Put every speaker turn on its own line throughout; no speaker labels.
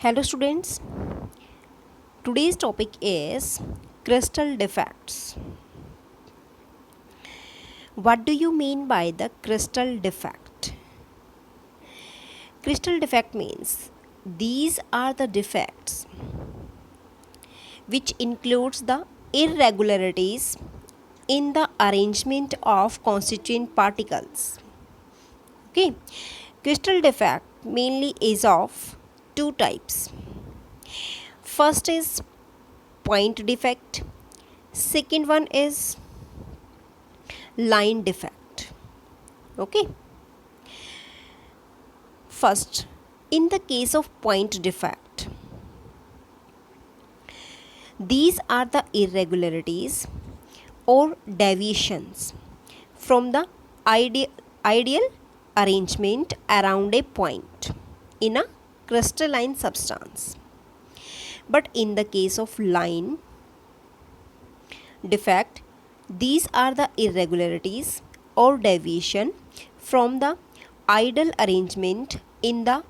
Hello students, today's topic is crystal defects. What do you mean by the crystal defect? Crystal defect means these are the defects which includes the irregularities in the arrangement of constituent particles. Okay, crystal defect mainly is of two types. First is point defect, second one is line defect. Okay, first, in the case of point defect, these are the irregularities or deviations from the ideal arrangement around a point in a crystalline substance. But in the case of line defect, these are the irregularities or deviation from the ideal arrangement in the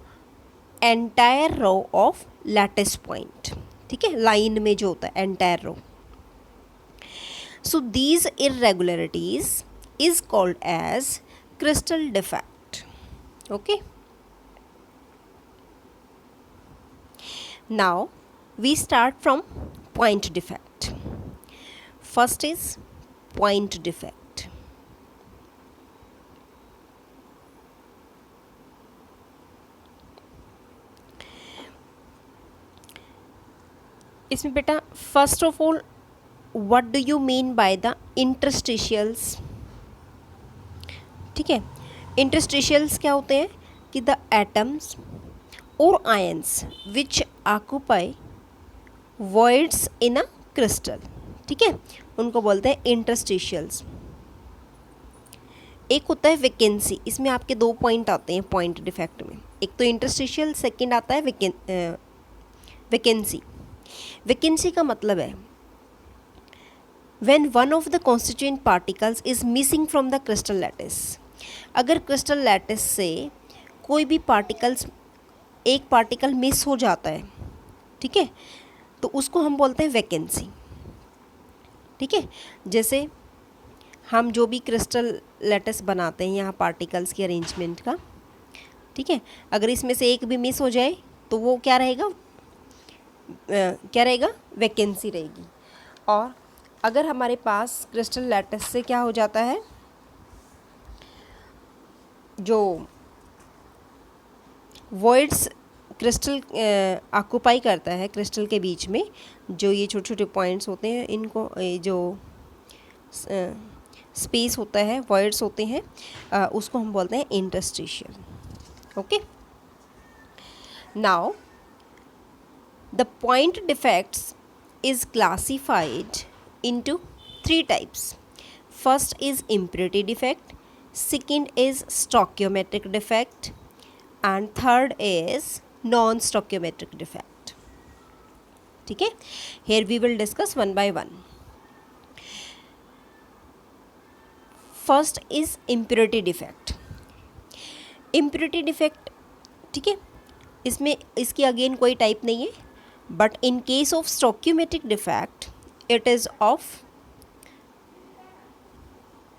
entire row of lattice point. ठीक है, line में जो होता है entire row. So these irregularities is called as crystal defect. Okay. Now we start from point defect. First is point defect. इसमें बेटा first of all what do you mean by the interstitials. ठीक है, interstitials क्या होते हैं कि the atoms और ions which occupy voids in a crystal. ठीक है, उनको बोलते हैं इंटरस्टिशियल्स. एक होता है वैकेंसी. इसमें आपके दो पॉइंट आते हैं पॉइंट डिफेक्ट में. एक तो इंटरस्टिशियल, सेकंड आता है वैकेंसी. वैकेंसी का मतलब है when one of the constituent particles is missing from the crystal lattice. अगर क्रिस्टल लैटिस से कोई भी एक पार्टिकल मिस हो जाता है, ठीक है, तो उसको हम बोलते हैं वैकेंसी. ठीक है, जैसे हम जो भी क्रिस्टल लैटिस बनाते हैं यहाँ पार्टिकल्स के अरेंजमेंट का, ठीक है, अगर इसमें से एक भी मिस हो जाए तो वो क्या रहेगा, वैकेंसी रहेगी. और अगर हमारे पास क्रिस्टल लैटिस से क्या हो जाता है, जो वॉइड्स क्रिस्टल ऑक्यूपाई करता है क्रिस्टल के बीच में, जो ये छोटे छोटे पॉइंट्स होते हैं, इनको जो स्पेस होता है, वॉइड्स होते हैं, उसको हम बोलते हैं interstitial. Okay, now the point defects is classified into three types. First is impurity defect, second is stoichiometric defect, and third is non-stoichiometric defect. ठीक है, here we will discuss one by one. First is impurity defect. Impurity defect, ठीक है, इसमें इसकी again कोई type नहीं है. But in case of stoichiometric defect, it is of,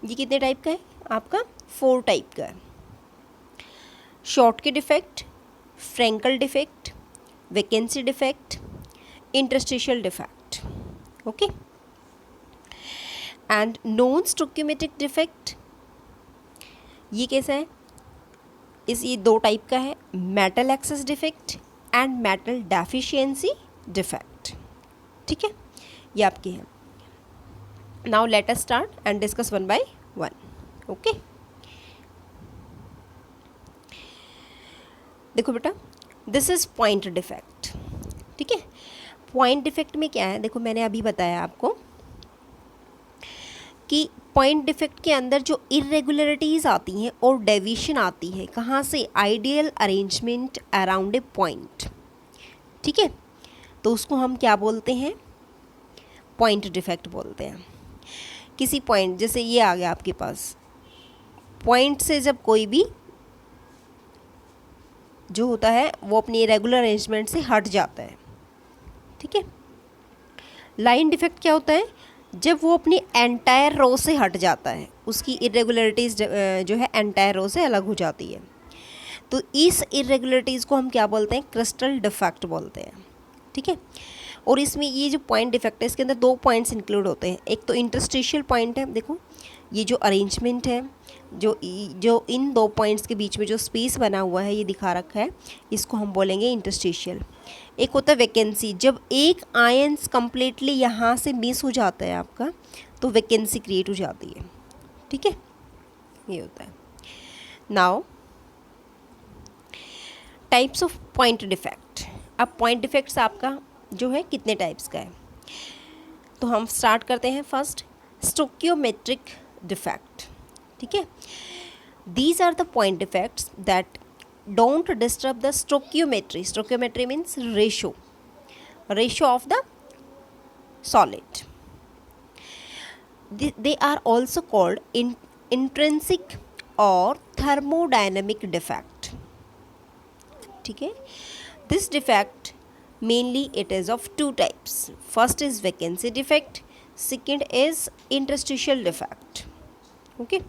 ये कितने टाइप का है आपका, 4 टाइप का है. Schottky defect, Frenkel defect, vacancy defect, interstitial defect. Okay, and non stoichiometric defect, ये कैसा है, ये 2 टाइप का है, metal excess defect and metal deficiency defect. ठीक है, ये आपके हैं. Now let us start and discuss one by one. Okay, देखो बेटा, दिस इज पॉइंट डिफेक्ट. ठीक है, पॉइंट डिफेक्ट में क्या है, देखो मैंने अभी बताया आपको कि पॉइंट डिफेक्ट के अंदर जो इरेगुलरिटीज़ आती हैं और डेविएशन आती है, कहाँ से, ideal arrangement around a point. ठीक है, तो उसको हम क्या बोलते हैं, पॉइंट डिफेक्ट बोलते हैं. किसी पॉइंट, जैसे ये आ गया आपके पास, पॉइंट से जब कोई भी जो होता है वो अपनी रेगुलर अरेंजमेंट से हट जाता है, ठीक है। लाइन डिफेक्ट क्या होता है, जब वो अपनी एंटायर रो से हट जाता है, उसकी इरेगुलरिटीज़ जो है एंटायर रो से अलग हो जाती है, तो इस इरेगुलरिटीज़ को हम क्या बोलते हैं, क्रिस्टल डिफेक्ट बोलते हैं, ठीक है। और इसमें ये जो पॉइंट डिफेक्ट है इसके अंदर 2 पॉइंट्स इंक्लूड होते हैं, एक तो इंटरस्टिशियल पॉइंट है, देखो ये जो अरेंजमेंट है, जो इन 2 पॉइंट्स के बीच में जो स्पेस बना हुआ है ये दिखा रखा है, इसको हम बोलेंगे इंटरस्टिशियल। एक होता है वैकेंसी, जब एक आयंस कंप्लीटली यहाँ से मिस हो जाता है आपका, तो वैकेंसी क्रिएट हो जाती है, ठीक है, ये होता है। Now types of point defect. अब पॉइंट डिफेक्ट्स आपका जो है कितने टाइप्स का है, तो हम स्टार्ट करते हैं फर्स्ट, स्टोकियोमेट्रिक डिफेक्ट, ठीक है। These are the point defects that don't disturb the stoichiometry, stoichiometry means ratio of the solid. They are also called intrinsic or thermodynamic defect, ठीक है। This defect mainly it is of 2 types. First is vacancy defect, second is interstitial defect, okay.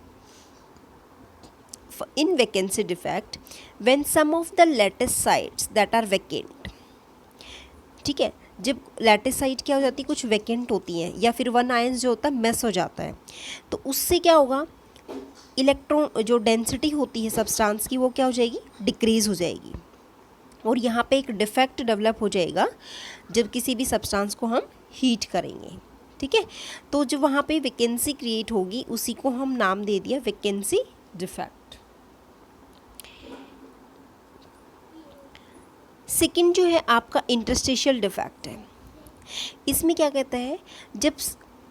In vacancy defect, when some of the lattice sites that are vacant, ठीक है, जब lattice site क्या हो जाती है, कुछ वैकेंट होती हैं, या फिर वन आयंस जो होता है मिस हो जाता है, तो उससे क्या होगा, इलेक्ट्रॉन जो डेंसिटी होती है सब्सटेंस की वो क्या हो जाएगी, डिक्रीज़ हो जाएगी, और यहाँ पे एक डिफेक्ट डेवलप हो जाएगा जब किसी भी सब्सटेंस को हम हीट करेंगे, ठीक है। तो जब वहाँ पे वैकेंसी क्रिएट होगी उसी को हम नाम दे दिया वैकेंसी डिफेक्ट। सेकेंड जो है आपका इंटरस्टिशियल डिफेक्ट है। इसमें क्या कहता है, जब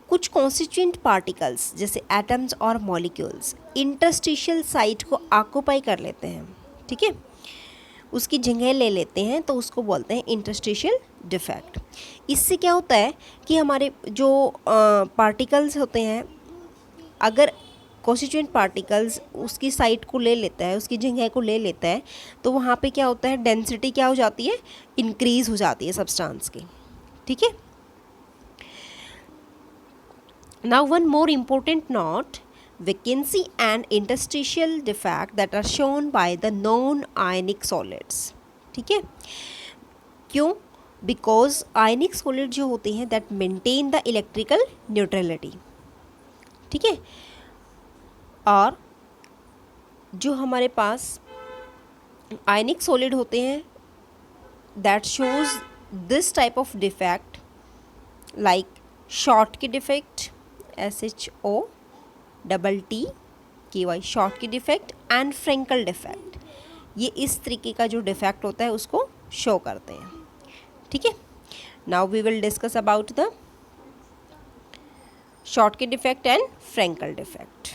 कुछ कॉन्स्टिट्यूएंट पार्टिकल्स जैसे एटम्स और मॉलिक्यूल्स इंटरस्टिशियल साइट को ऑक्यूपाई कर लेते हैं, ठीक है, उसकी जगह ले लेते हैं, तो उसको बोलते हैं इंटरस्टिशियल डिफेक्ट। इससे क्या होता है कि हमारे जो पार्टिकल्स होते हैं, अगर कॉन्स्टिट्यूएंट पार्टिकल्स उसकी साइट को ले लेता है, उसकी जगह को ले लेता है, तो वहाँ पे क्या होता है, डेंसिटी क्या हो जाती है, इंक्रीज़ हो जाती है सब्सटेंस की, ठीक है। Now one more important note, vacancy and interstitial defect that are shown by the non-ionic solids, ठीक है। क्यों, बिकॉज आयनिक सॉलिड जो होते हैं that maintain the electrical neutrality, ठीक है, और जो हमारे पास आयनिक सॉलिड होते हैं that shows this type of defect, like short की डिफेक्ट, SHOTTKY शॉर्ट की डिफेक्ट, एंड फ्रेंकल डिफेक्ट, ये इस तरीके का जो डिफेक्ट होता है उसको शो करते हैं, ठीक है। Now we will discuss about the Schottky defect and Frenkel defect.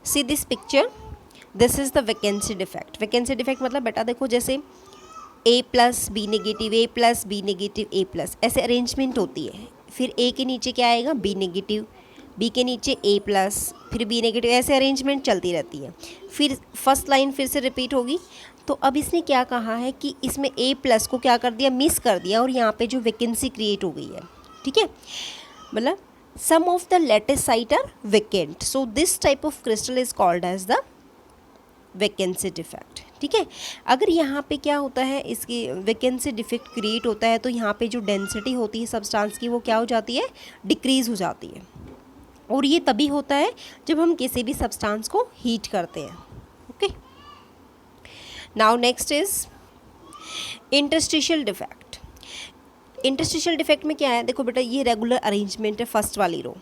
See this picture, this is the vacancy defect. Vacancy defect मतलब बेटा देखो, जैसे A plus B negative, A plus B negative, A plus, ऐसे arrangement होती है। फिर A के नीचे क्या आएगा, B नेगेटिव, B के नीचे A प्लस, फिर B नेगेटिव, ऐसे अरेंजमेंट चलती रहती है। फिर फर्स्ट लाइन फिर से रिपीट होगी। तो अब इसने क्या कहा है कि इसमें A प्लस को क्या कर दिया, मिस कर दिया, और यहाँ पे जो वैकेंसी क्रिएट हो गई है, ठीक है, मतलब some of the lattice site are vacant, so this type of crystal is called as the vacancy defect, ठीक है। अगर यहाँ पे क्या होता है, इसकी वैकेंसी डिफेक्ट क्रिएट होता है, तो यहाँ पे जो डेंसिटी होती है सब्सटेंस की वो क्या हो जाती है, डिक्रीज़ हो जाती है, और ये तभी होता है जब हम किसी भी सब्सटेंस को हीट करते हैं, okay. Now next is interstitial defect. Interstitial defect में क्या है, देखो बेटा ये रेगुलर अरेंजमेंट है फर्स्ट वाली रो,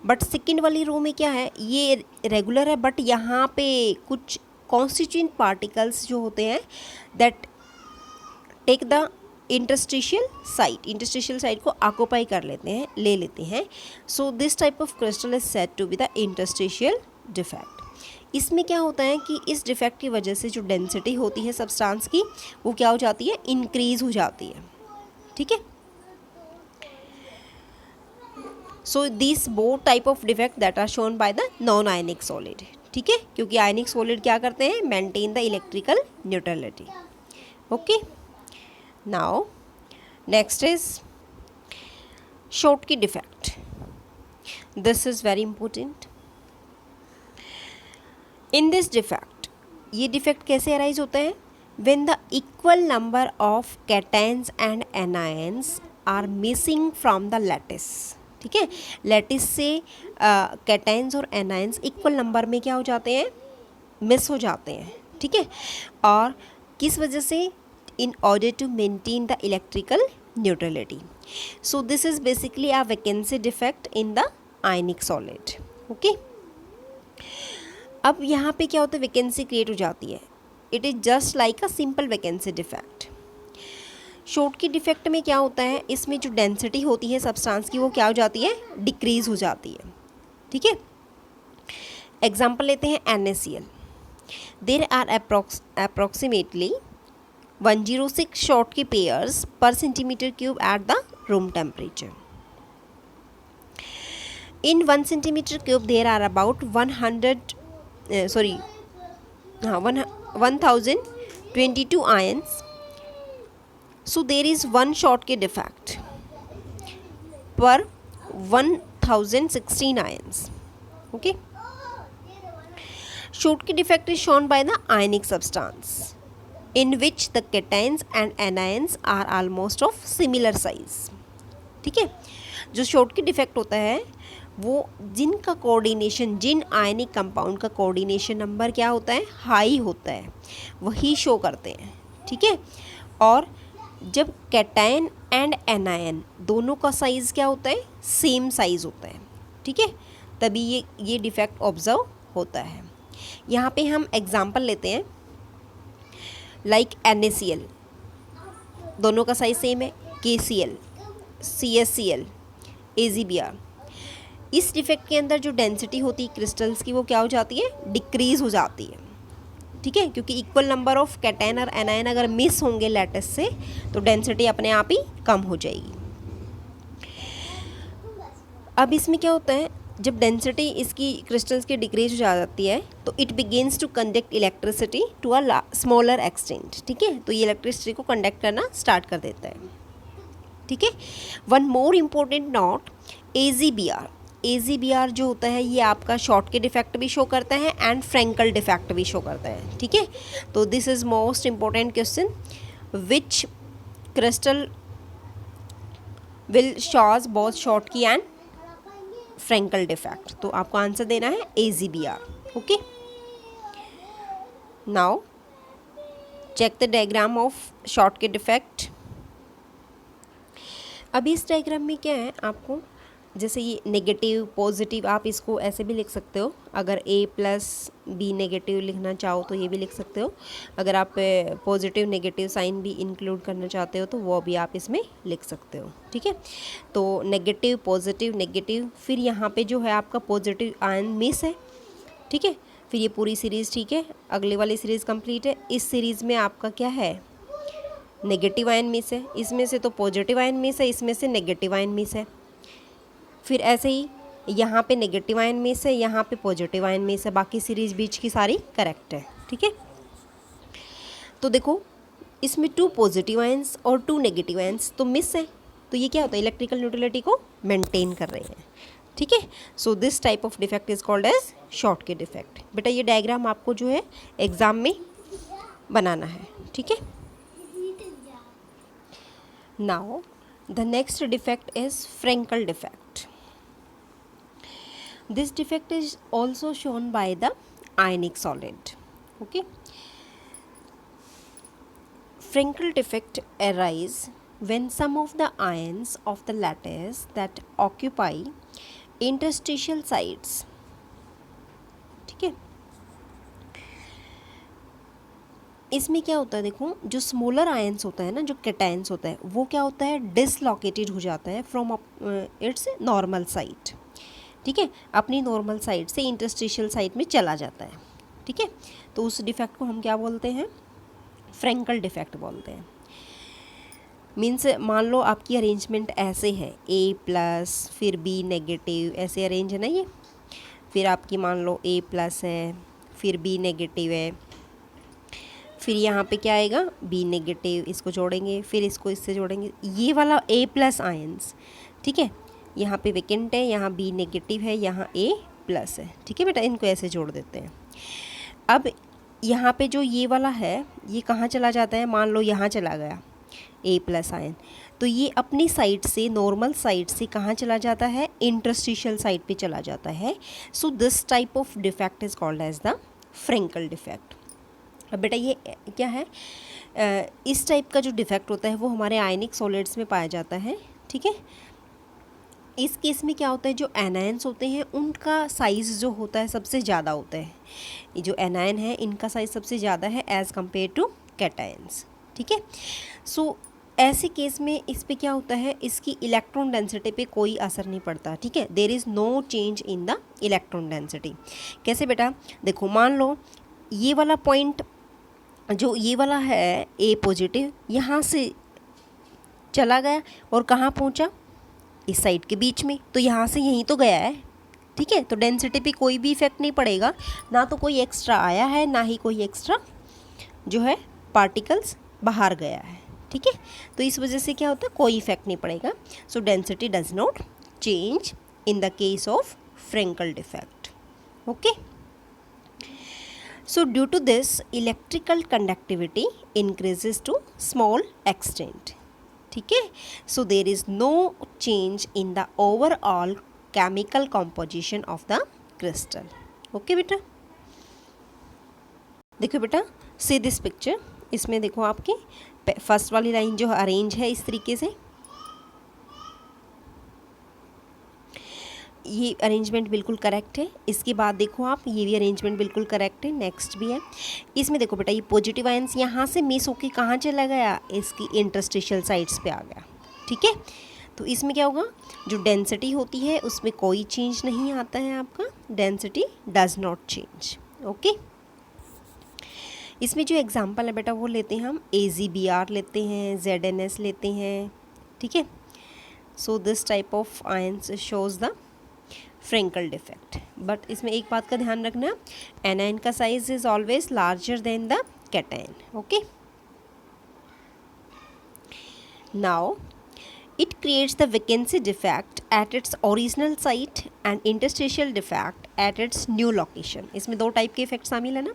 बट सेकेंड वाली रो में क्या है, ये रेगुलर है, बट यहाँ पे कुछ कॉन्स्टिट्यूएंट पार्टिकल्स जो होते हैं that take the interstitial site को ऑक्यूपाई कर लेते हैं, ले लेते हैं। So this type of crystal is said to be the interstitial defect. इसमें क्या होता है कि इस डिफेक्ट की वजह से जो डेंसिटी होती है सब्सटेंस की वो क्या हो जाती है, इंक्रीज हो जाती है, ठीक है। So this both type of defect that are shown by the non ionic solid, ठीक है, क्योंकि आयनिक सॉलिड क्या करते हैं, maintain the electrical neutrality. Okay, now next is Schottky defect. This is very important. In this defect, ये defect कैसे arise होता है, when the equal number of cations and anions are missing from the lattice. ठीक है, lattice से cations और anions equal number में क्या हो जाते हैं, मिस हो जाते हैं। ठीक है, और किस वजह से, in order to maintain the electrical neutrality. So this is basically a vacancy defect in the ionic solid. Okay, अब यहाँ पे क्या होता है, वैकेंसी क्रिएट हो जाती है। It is just like a simple vacancy defect. Schottky defect में क्या होता है, इसमें जो डेंसिटी होती है सब्सटेंस की वो क्या हो जाती है, डिक्रीज हो जाती है। ठीक है, एग्जाम्पल लेते हैं NaCl। There are approximately 106 Schottky pairs per centimeter cube at the room temperature. In 1 centimeter cube there are about 1022 ions. So there is one Schottky defect per 1016 ions. Okay. Schottky defect is shown by the ionic substance in which the cations and anions are almost of similar size. ठीक है, जो Schottky defect होता है वो जिनका coordination, जिन ionic compound का coordination number क्या होता है, हाई होता है, वही शो करते हैं। ठीक है, और जब कैटायन एंड एनायन दोनों का साइज़ क्या होता है, सेम साइज़ होता है। ठीक है, तभी ये डिफेक्ट ऑब्जर्व होता है। यहाँ पे हम एग्जांपल लेते हैं, लाइक NaCl दोनों का साइज़ सेम है, KCl, CaCl, AgBr। इस डिफेक्ट के अंदर जो डेंसिटी होती है क्रिस्टल्स की वो क्या हो जाती है, डिक्रीज हो जाती है। ठीक है, क्योंकि इक्वल नंबर ऑफ कैटायन और एनायन अगर मिस होंगे लैटिस से तो डेंसिटी अपने आप ही कम हो जाएगी। अब इसमें क्या होता है, जब डेंसिटी इसकी क्रिस्टल्स की डिक्रीज हो जाती है तो it begins to conduct electricity to a smaller extent. ठीक है, तो ये इलेक्ट्रिसिटी को कंडक्ट करना स्टार्ट कर देता है। ठीक है, one more important note, AgBr जो होता है ये आपका शॉर्टकी डिफेक्ट भी शो करता है एंड फ्रैंकल डिफेक्ट भी शो करता है। ठीक है, तो this is most important question, which crystal will shows both Schottky and Frenkel defect. तो आपको आंसर देना है AgBr। Okay, now check the diagram of Schottky defect. अभी इस डायग्राम में क्या है, आपको जैसे ये नेगेटिव पॉजिटिव आप इसको ऐसे भी लिख सकते हो, अगर A+B नेगेटिव लिखना चाहो तो ये भी लिख सकते हो, अगर आप पॉजिटिव नेगेटिव साइन भी इंक्लूड करना चाहते हो तो वो भी आप इसमें लिख सकते हो। ठीक है, तो नेगेटिव पॉजिटिव नेगेटिव, फिर यहाँ पे जो है आपका पॉजिटिव आयन मिस है। ठीक है, फिर ये पूरी सीरीज़, ठीक है, अगली वाली सीरीज़ कंप्लीट है। इस सीरीज़ में आपका क्या है, नेगेटिव आयन मिस है, इसमें से तो पॉजिटिव आयन मिस है, इसमें से नेगेटिव आयन मिस है। फिर ऐसे ही यहाँ पे नेगेटिव आयन मिस है, यहाँ पे पॉजिटिव आयन मिस है, बाकी सीरीज बीच की सारी करेक्ट है। ठीक है, तो देखो इसमें 2 पॉजिटिव आयंस और 2 नेगेटिव आयंस तो मिस है, तो ये क्या होता है, इलेक्ट्रिकल न्यूट्रलिटी को मेंटेन कर रहे हैं। ठीक है, so this type of defect is called as Schottky defect. बेटा ये डायग्राम आपको जो है एग्जाम में बनाना है। ठीक है, now the next defect is Frenkel defect. This defect is also shown by the ionic solid. Okay. Frankel defect arise when some of the ions of the lattice that occupy interstitial sites. ठीक है, इसमें क्या होता है, देखो जो smaller ions होता है ना, जो कैटायंस होता है वो क्या होता है, डिसलोकेटेड हो जाता है फ्रॉम इट्स नॉर्मल साइट। ठीक है, अपनी नॉर्मल साइड से इंटरस्टिशियल साइड में चला जाता है। ठीक है, तो उस डिफेक्ट को हम क्या बोलते हैं, फ्रैंकल डिफेक्ट बोलते हैं। मीन्स मान लो आपकी अरेंजमेंट ऐसे है, A+, फिर B नेगेटिव, ऐसे अरेंज है ना ये, फिर आपकी मान लो A प्लस है, फिर B नेगेटिव है, फिर यहाँ पे क्या आएगा B नेगेटिव, इसको जोड़ेंगे, फिर इसको इससे जोड़ेंगे, ये वाला A प्लस आयंस, ठीक है। यहाँ पे वेकेंट है, यहाँ B नेगेटिव है, यहाँ A प्लस है, ठीक है बेटा। इनको ऐसे जोड़ देते हैं। अब यहाँ पे जो ये वाला है ये कहाँ चला जाता है, मान लो यहाँ चला गया A प्लस आयन, तो ये अपनी साइड से, नॉर्मल साइड से कहाँ चला जाता है, इंटरस्टिशियल साइड पे चला जाता है। So this type of defect is called as the Frenkel defect. अब बेटा ये क्या है, इस टाइप का जो डिफेक्ट होता है वो हमारे आयनिक सॉलिड्स में पाया जाता है, ठीक है। इस केस में क्या होता है, जो एनायंस होते हैं उनका साइज़ जो होता है सबसे ज़्यादा होता है। ये जो एनायन है इनका साइज़ सबसे ज़्यादा है एज़ कम्पेयर टू कैटायंस, ठीक है। सो ऐसे केस में इस पे क्या होता है, इसकी इलेक्ट्रॉन डेंसिटी पे कोई असर नहीं पड़ता, ठीक है। There is no change in the electron density. कैसे बेटा, देखो मान लो ये वाला पॉइंट जो ये वाला है A पॉजिटिव, यहाँ से चला गया और कहाँ पहुँचा, इस साइड के बीच में, तो यहाँ से यहीं तो गया है, ठीक है। तो डेंसिटी पे कोई भी इफेक्ट नहीं पड़ेगा, ना तो कोई एक्स्ट्रा आया है, ना ही कोई एक्स्ट्रा जो है पार्टिकल्स बाहर गया है, ठीक है। तो इस वजह से क्या होता है, कोई इफेक्ट नहीं पड़ेगा। So density does not change in the case of Frenkel defect, okay. So due to this, electrical conductivity increases to small extent, ठीक है। So there is no change in the overall chemical composition of the crystal, okay बेटा। देखो बेटा, see this picture, इसमें देखो आपकी first वाली line जो अरेंज है इस तरीके से, ये अरेंजमेंट बिल्कुल करेक्ट है। इसके बाद देखो आप, ये भी अरेंजमेंट बिल्कुल करेक्ट है, नेक्स्ट भी है। इसमें देखो बेटा, ये पॉजिटिव आयंस यहाँ से मिस होके कहाँ चला गया, इसकी इंटरस्टिशियल साइड्स पे आ गया, ठीक है। तो इसमें क्या होगा, जो डेंसिटी होती है उसमें कोई चेंज नहीं आता है, आपका density does not change, okay. इसमें जो एग्जाम्पल है बेटा वो लेते हैं हम AgBr लेते हैं, ZnS लेते हैं, ठीक है। So this type of ions shows the Frenkel defect. But इसमें एक बात का ध्यान रखना, एनायन का size is always larger than the cation, okay. Now it creates the vacancy defect at its original site and interstitial defect at its new location। इसमें दो type के इफेक्ट शामिल है ना,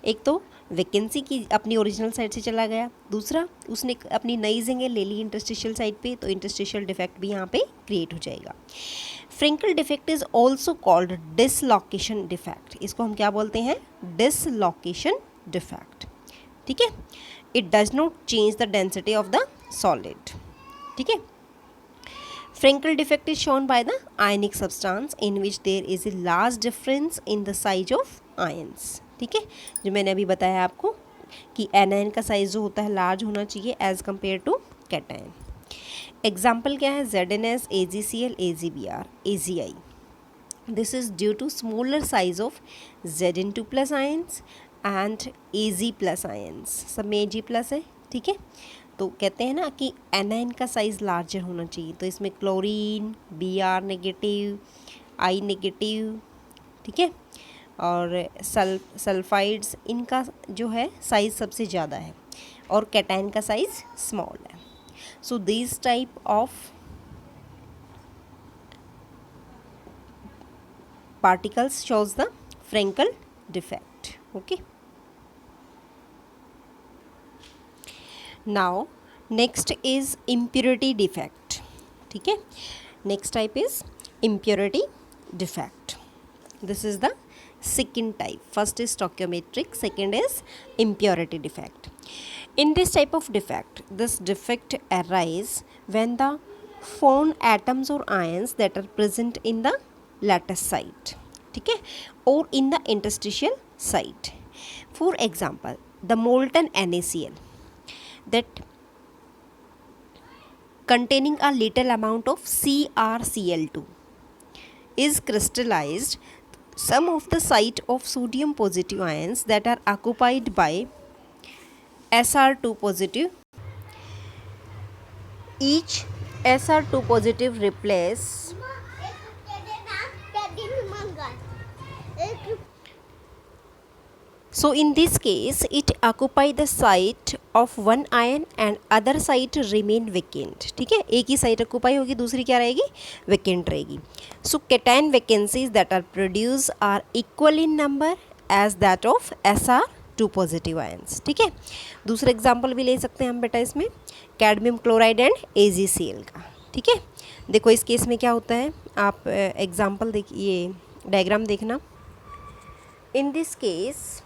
एक तो वैकेंसी की अपनी ओरिजिनल साइड से चला गया, दूसरा उसने अपनी नई जगह ले ली इंटरस्टिशियल साइड पे, तो इंटरस्टिशियल डिफेक्ट भी यहाँ पे क्रिएट हो जाएगा। Frenkel defect is also called dislocation defect. इसको हम क्या बोलते हैं, डिसलोकेशन डिफेक्ट, ठीक है। It does not change the density of the solid, ठीक है। Frenkel defect is shown by the ionic substance in which there is a large difference in the size of ions, ठीक है। जो मैंने अभी बताया आपको कि एनायन का साइज जो होता है लार्ज होना चाहिए as compare to cation. Example क्या है, ZnS, AgCl, AgBr, AgI। This is due to smaller size of Zn2 plus ions and Ag plus ions, सब में Ag प्लस है, ठीक है। तो कहते हैं ना कि एनायन का साइज़ लार्जर होना चाहिए, तो इसमें chlorine, Br negative, I negative, ठीक है, और सल्फाइड्स, इनका जो है साइज़ सबसे ज़्यादा है और कैटायन का साइज़ स्मॉल है। So this type of particles shows the Frenkel defect, okay. Now next is impurity defect, ठीक है। Next type is impurity defect. This is the second type. First is stoichiometric, second is impurity defect. In this type of defect, this defect arise when the found atoms or ions that are present in the lattice site, ठीक है, or in the interstitial site. For example, the molten NaCl that containing a little amount of CrCl2 is crystallized some of the site of sodium positive ions that are occupied by Sr2 positive. Each Sr2 positive replace So in this case it occupy the site of one ion and other site remain vacant. ठीक है, एक ही site occupy होगी, दूसरी क्या रहेगी, vacant रहेगी. So cation vacancies that are produced are equal in number as that of Sr2 positive ions. ठीक है, दूसरा एग्जाम्पल भी ले सकते हैं हम बेटा इसमें, कैडमियम क्लोराइड एंड AgCl का. ठीक है, देखो इस केस में क्या होता है, आप एग्जाम्पल देखिए, डायग्राम देखना. In this case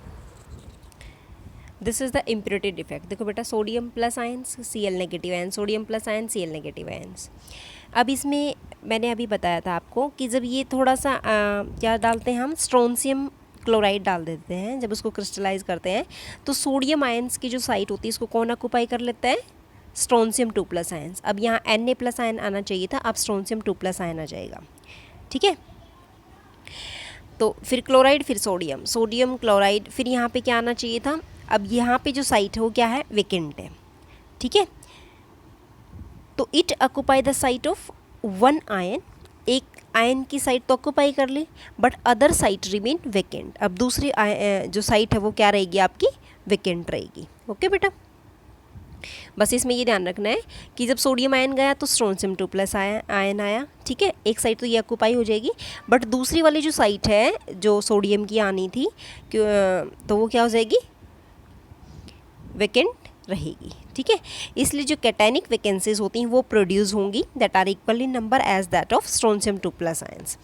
this is the impurity defect. देखो बेटा, sodium plus ions Cl negative ions, sodium plus ions Cl negative ions. अब इसमें मैंने अभी बताया था आपको कि जब ये थोड़ा सा क्या डालते हैं हम, स्ट्रोंशियम क्लोराइड डाल देते हैं, जब उसको क्रिस्टलाइज करते हैं तो सोडियम आयंस की जो साइट होती है इसको कौन ऑक्यूपाई कर लेता है, स्ट्रोंशियम 2+ आयंस. अब यहाँ Na+ आयन आना चाहिए था, अब स्ट्रोंशियम 2+ आयन आ जाएगा. ठीक है, तो फिर क्लोराइड, फिर सोडियम, सोडियम क्लोराइड, फिर यहाँ पे क्या आना चाहिए था, अब यहाँ पे जो साइट है वो क्या है, वेकेंट है. ठीक है, तो it occupy the site of one ion, एक आयन की साइट तो ऑक्यूपाई कर ली, but other site remain vacant. अब दूसरी जो साइट है वो क्या रहेगी आपकी, वेकेंट रहेगी. ओके बेटा, बस इसमें ये ध्यान रखना है कि जब सोडियम आयन गया तो स्ट्रोंशियम 2+ आयन आया. ठीक है, एक साइड तो ये ऑक्यूपाई हो जाएगी, बट दूसरी वाली जो साइट है जो सोडियम की आनी थी तो वो क्या हो जाएगी, वेकेंट रहेगी. ठीक है, इसलिए जो कैटायनिक वैकेंसीज होती हैं वो प्रोड्यूस होंगी that are equal in number as that of strontium 2+ ions.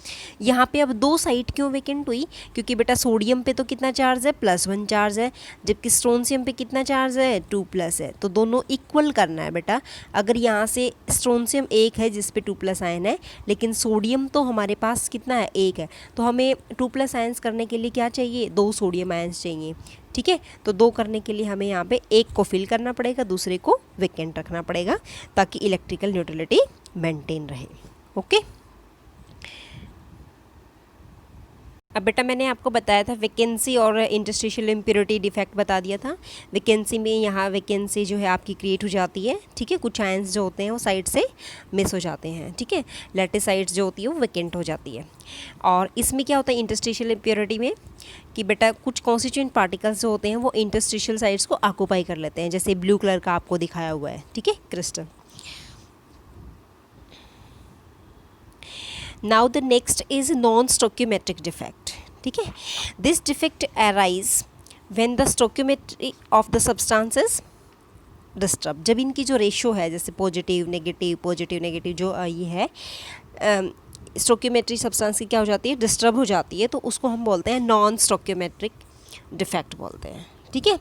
यहाँ पे अब दो साइट क्यों वेकेंट हुई, क्योंकि बेटा सोडियम पे तो कितना चार्ज है, +1 चार्ज है, जबकि स्ट्रोंशियम पे कितना चार्ज है, 2+ है. तो दोनों इक्वल करना है बेटा. अगर यहाँ से स्ट्रोंशियम एक है जिस पे 2+ आयन है, लेकिन सोडियम तो हमारे पास कितना है, एक है, तो हमें 2+ आयंस करने के लिए क्या चाहिए, 2 सोडियम आयंस चाहिए. ठीक है, तो 2 करने के लिए हमें यहाँ पे एक को फिल करना पड़ेगा, दूसरे को वेकेंट रखना पड़ेगा, ताकि इलेक्ट्रिकल न्यूट्रलिटी मेंटेन रहे. ओके, अब बेटा मैंने आपको बताया था वैकेंसी और इंटरस्टिशियल इम्प्योरिटी डिफेक्ट बता दिया था. वैकेंसी में यहाँ वैकेंसी जो है आपकी क्रिएट हो जाती है. ठीक है, कुछ आयंस जो होते हैं वो साइड से मिस हो जाते हैं. ठीक है, लैटिस साइड्स जो होती है वो वैकेंट हो जाती है. और इसमें क्या होता है इंटरस्टिशियल इम्प्योरिटी में, कि बेटा कुछ कॉन्स्टिट्यूएंट पार्टिकल्स जो होते हैं वो इंटरस्टिशियल साइड्स को ऑक्यूपाई कर लेते हैं, जैसे ब्लू कलर का आपको दिखाया हुआ है. ठीक है, crystal. Now the next is non-stoichiometric defect. ठीक है, this defect arise when the stoichiometry of the substance is disturbed. जब इनकी जो रेशो है, जैसे पॉजिटिव नेगेटिव जो ये है, स्टोक्योमेट्री सब्सटेंस की क्या हो जाती है, डिस्टर्ब हो जाती है, तो उसको हम बोलते हैं नॉन स्टोक्योमेट्रिक डिफेक्ट बोलते हैं. ठीक है,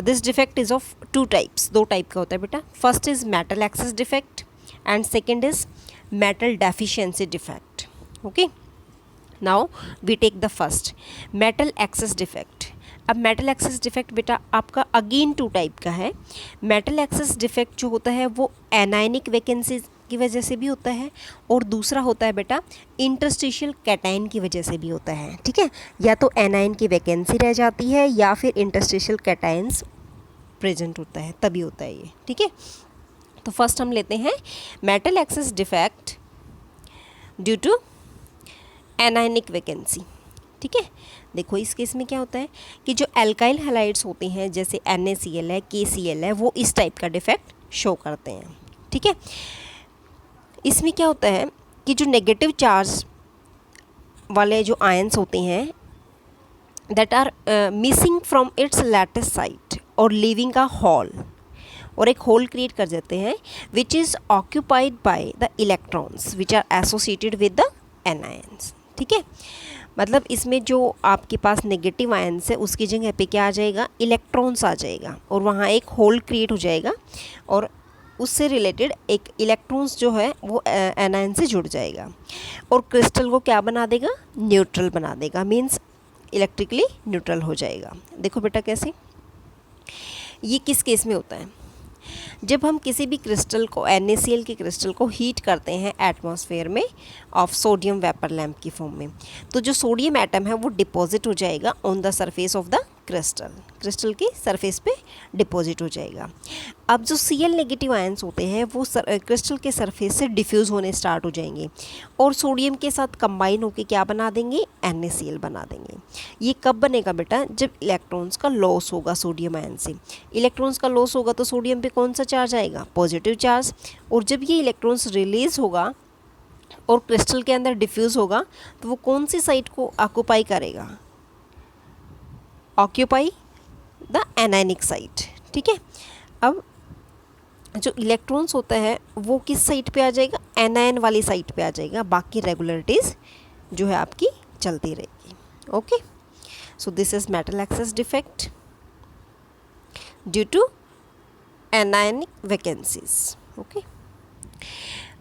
this defect is of 2 types, 2 type का होता है बेटा. First is metal excess defect and second is metal deficiency defect. Okay, now we take the first metal excess defect. अब मेटल एक्सेस डिफेक्ट बेटा आपका अगेन 2 टाइप का है. Metal excess defect जो होता है वो एनायनिक वैकेंसी की वजह से भी होता है, और दूसरा होता है बेटा इंटरस्टिशियल कैटायन की वजह से भी होता है. ठीक है, या तो एनायन की वैकेंसी रह जाती है या फिर इंटरस्टिशियल कैटायंस प्रेजेंट होता है, तभी होता है ये. ठीक है, तो फर्स्ट हम लेते हैं metal excess defect due to anionic vacancy. ठीक है, देखो इस केस में क्या होता है कि जो एल्काइल हैलाइड्स होते हैं जैसे NaCl है, KCl है, वो इस टाइप का डिफेक्ट शो करते हैं. ठीक है, इसमें क्या होता है कि जो नेगेटिव चार्ज वाले जो आयंस होते हैं that are missing from its lattice site और लीविंग अ होल, और एक होल क्रिएट कर देते हैं which is occupied by the electrons which are associated with the anions. ठीक है, मतलब इसमें जो आपके पास नेगेटिव आयंस है उसकी जगह पे क्या आ जाएगा, इलेक्ट्रॉन्स आ जाएगा, और वहाँ एक होल क्रिएट हो जाएगा, और उससे रिलेटेड एक इलेक्ट्रॉन्स जो है वो एनायन से जुड़ जाएगा, और क्रिस्टल को क्या बना देगा, न्यूट्रल बना देगा, मीन्स इलेक्ट्रिकली न्यूट्रल हो जाएगा. देखो बेटा कैसे, ये किस केस में होता है, जब हम किसी भी क्रिस्टल को, NaCl के क्रिस्टल को हीट करते हैं एटमॉस्फेयर में ऑफ सोडियम वेपर लैम्प की फॉर्म में, तो जो सोडियम एटम है वो डिपॉजिट हो जाएगा on the surface of the crystal की सरफेस पे डिपॉजिट हो जाएगा। अब जो Cl नेगेटिव आयंस होते हैं वो क्रिस्टल के सरफेस से डिफ्यूज़ होने स्टार्ट हो जाएंगे और सोडियम के साथ कंबाइन होकर क्या बना देंगे, NaCl बना देंगे। ये कब बनेगा बेटा, जब इलेक्ट्रॉन्स का लॉस होगा सोडियम आयन से। इलेक्ट्रॉन्स का लॉस होगा तो सोडियम पे कौन सा चार्ज आएगा, पॉजिटिव चार्ज, और जब ये इलेक्ट्रॉन्स रिलीज होगा और क्रिस्टल के अंदर डिफ्यूज़ होगा तो वो कौन सी साइड को ऑक्यूपाई करेगा, ऑक्यूपाई द एनायनिक साइड। ठीक है, अब जो इलेक्ट्रॉन्स होता है वो किस साइड पे आ जाएगा, एनायन वाली साइड पे आ जाएगा, बाकी रेगुलरिटीज़ जो है आपकी चलती रहेगी। Okay, so this is metal excess defect due to anionic vacancies. Okay,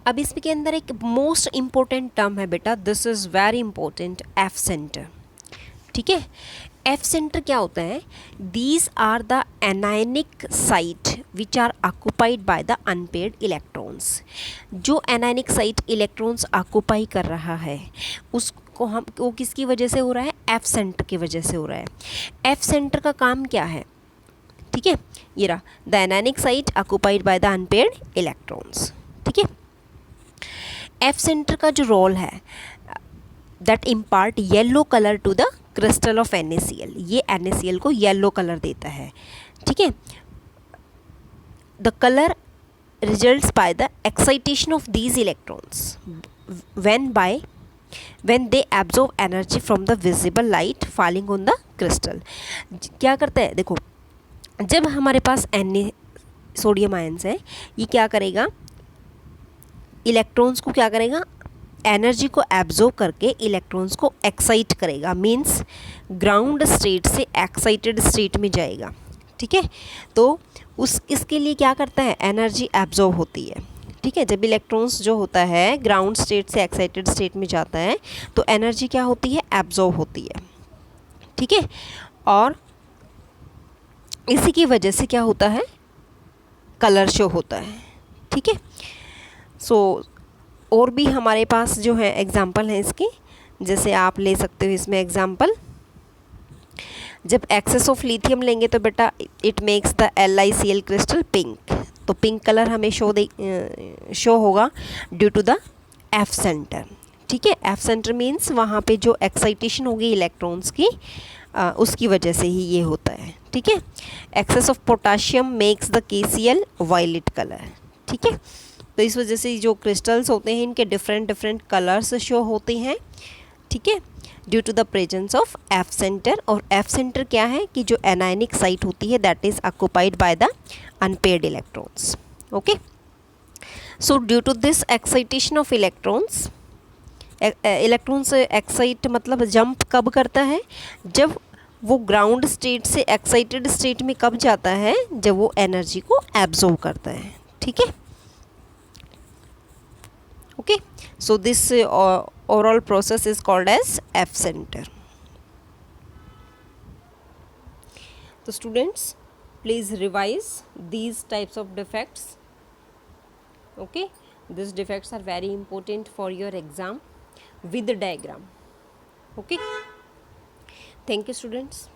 अब इसके अंदर एक मोस्ट इम्पोर्टेंट टर्म है बेटा, this is very important, F centre. ठीक है, एफ सेंटर क्या होता है, these are the anionic site which are occupied by the unpaired electrons. जो एनायनिक साइट इलेक्ट्रॉन्स ऑक्यूपाई कर रहा है उसको हम, वो किसकी वजह से हो रहा है, एफ सेंटर की वजह से हो रहा है। एफ सेंटर का काम क्या है, ठीक है, ये रहा, the anionic site occupied by the unpaired electrons. ठीक है, एफ सेंटर का जो रोल है, that impart yellow colour to the crystal of NaCl, ये NaCl को येलो कलर देता है। ठीक है, the colour results by the excitation of these electrons when they absorb energy from the visible light falling on the crystal। क्या करता है, देखो जब हमारे पास सोडियम आयंस है, ये क्या करेगा, इलेक्ट्रॉन्स को क्या करेगा, एनर्जी को एब्जॉर्ब करके इलेक्ट्रॉन्स को एक्साइट करेगा, मींस ग्राउंड स्टेट से एक्साइटेड स्टेट में जाएगा। ठीक है, तो इसके लिए क्या करता है, एनर्जी एब्जॉर्ब होती है। ठीक है, जब इलेक्ट्रॉन्स जो होता है ग्राउंड स्टेट से एक्साइटेड स्टेट में जाता है तो एनर्जी क्या होती है, एब्जॉर्ब होती है। ठीक है, और इसी की वजह से क्या होता है, कलर शो होता है। ठीक है, सो और भी हमारे पास जो है एग्जाम्पल हैं इसके, जैसे आप ले सकते हो इसमें एग्जाम्पल, जब एक्सेस ऑफ लिथियम लेंगे तो बेटा it makes the LiCl crystal pink, तो पिंक कलर हमें शो होगा due to the F centre. ठीक है, एफ सेंटर मीन्स वहाँ पे जो एक्साइटेशन होगी इलेक्ट्रॉन्स की उसकी वजह से ही ये होता है। ठीक है, excess of potassium makes the KCl violet colour. ठीक है, तो इस वजह से जो क्रिस्टल्स होते हैं इनके डिफरेंट कलर्स शो होते हैं। ठीक है, due to the presence of F centre, और एफ सेंटर क्या है कि जो एनायनिक साइट होती है that is occupied by the unpaired electrons. Okay, so due to this excitation of electrons, electrons excite मतलब जंप कब करता है, जब वो ग्राउंड स्टेट से एक्साइटेड स्टेट में कब जाता है, जब वो एनर्जी को एब्जॉर्ब करता है। ठीक है, okay, so this overall process is called as F center. So students, please revise these types of defects. Okay, these defects are very important for your exam with the diagram. Okay, thank you students.